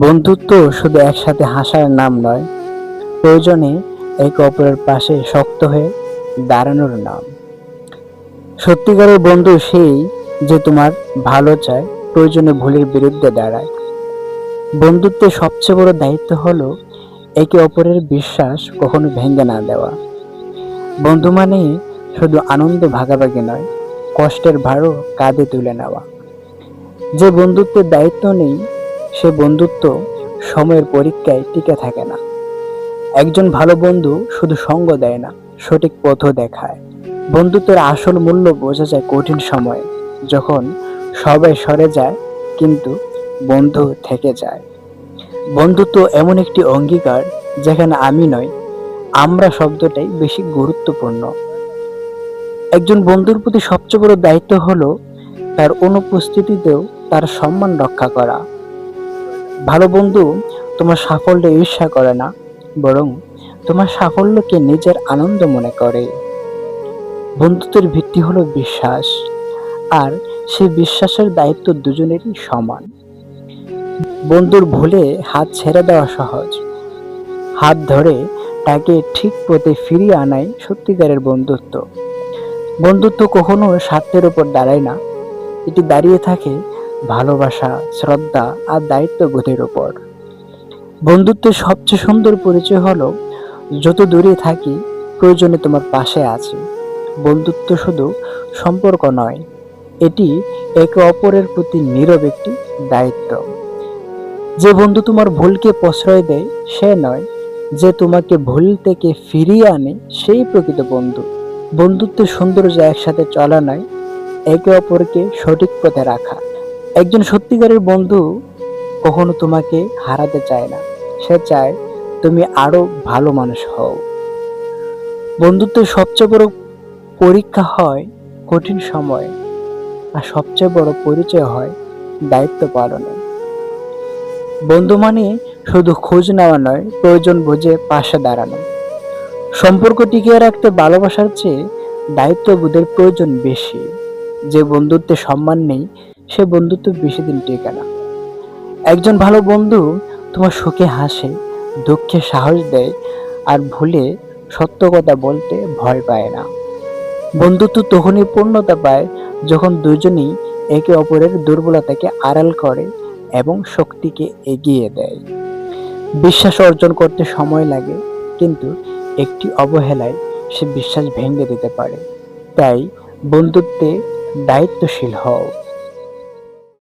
বন্ধুত্ব শুধু একসাথে হাসার নাম নয়, প্রয়োজনে একে অপরের পাশে শক্ত হয়ে দাঁড়ানোর নাম। সত্যিকারের বন্ধু সেই যে তোমার ভালো চায়, প্রয়োজনে ভুলের বিরুদ্ধে দাঁড়ায়। বন্ধুত্বের সবচেয়ে বড় দায়িত্ব হলো একে অপরের বিশ্বাস কখনো ভেঙে না দেওয়া। বন্ধু মানে শুধু আনন্দ ভাগাভাগি নয়, কষ্টের ভারও কাঁধে তুলে নেওয়া। যে বন্ধুত্বের দায়িত্ব নেই, সে বন্ধুত্ব সময়ের পরীক্ষায় টিকে থাকে না। একজন ভালো বন্ধু শুধু সঙ্গ দেয় না, সঠিক পথও দেখায়। বন্ধুত্বের আসল মূল্য বোঝা যায় কঠিন সময়ে, যখন সবাই সরে যায় কিন্তু বন্ধু থেকে যায়। বন্ধুত্ব এমন একটি অঙ্গীকার যেখানে আমি নয়, আমরা শব্দটাই বেশি গুরুত্বপূর্ণ। একজন বন্ধুর প্রতি সবচেয়ে বড় দায়িত্ব হলো তার অনুপস্থিতিতেও তার সম্মান রক্ষা করা। ভালো বন্ধু তোমার সাফল্যে ঈর্ষা করে না, বরং তোমার সাফল্যকে নিজের আনন্দ মনে করে। বন্ধুত্বের ভিত্তি হলো বিশ্বাস, আর সেই বিশ্বাসের দায়িত্ব দুজনেরই সমান। বন্ধুর ভুলে হাত ছেড়ে দেওয়া সহজ, হাত ধরে তাকে ঠিক পথে ফিরিয়ে আনাই সত্যিকারের বন্ধুত্ব। বন্ধুত্ব কখনো স্বার্থের উপর দাঁড়ায় না, এটি দাঁড়িয়ে থাকে ভালোবাসা, শ্রদ্ধা আর দায়িত্ববোধের উপর। বন্ধুত্বের সবচেয়ে সুন্দর পরিচয় হলো যত দূরে থাকি, প্রয়োজনে তোমার পাশে আছে। বন্ধুত্ব শুধু সম্পর্ক নয়, এটি একে অপরের প্রতি নীরব একটি দায়িত্ব। যে বন্ধু তোমার ভুলকে প্রশ্রয় দেয় সে নয়, যে তোমাকে ভুল থেকে ফিরিয়ে আনে সেই প্রকৃত বন্ধু। বন্ধুত্বের সৌন্দর্য একসাথে চলা নয়, একে অপরকে সঠিক পথে রাখা। একজন সত্যিকারের বন্ধু কখনো তোমাকে হারাতে চায় না, সে চায় তুমি আরো ভালো মানুষ হও। বন্ধুত্বের সবচেয়ে বড় পরীক্ষা হয় কঠিন সময়, আর সবচেয়ে বড় পরিচয় হয় দায়িত্ব পালনে। বন্ধু মানে শুধু খোঁজ নেওয়া নয়, প্রয়োজন বুঝে পাশে দাঁড়ানো। সম্পর্ক টিকিয়ে রাখতে ভালোবাসার চেয়ে দায়িত্ববোধের প্রয়োজন বেশি। যে বন্ধুত্বে সম্মান নেই, সে বন্ধুত্ব বেশি দিন টেকে না। একজন ভালো বন্ধু তোমার সুখে হাসে, দুঃখে সাহস দেয়, আর ভুলে সত্য কথা বলতে ভয় পায় না। বন্ধুত্ব তখনই পূর্ণতা পায় যখন দুজনেই একে অপরের দুর্বলতাকে আড়াল করে এবং শক্তিকে এগিয়ে দেয়। বিশ্বাস অর্জন করতে সময় লাগে, কিন্তু একটি অবহেলায় সে বিশ্বাস ভেঙে দিতে পারে। তাই বন্ধুত্বে দায়িত্বশীল হও।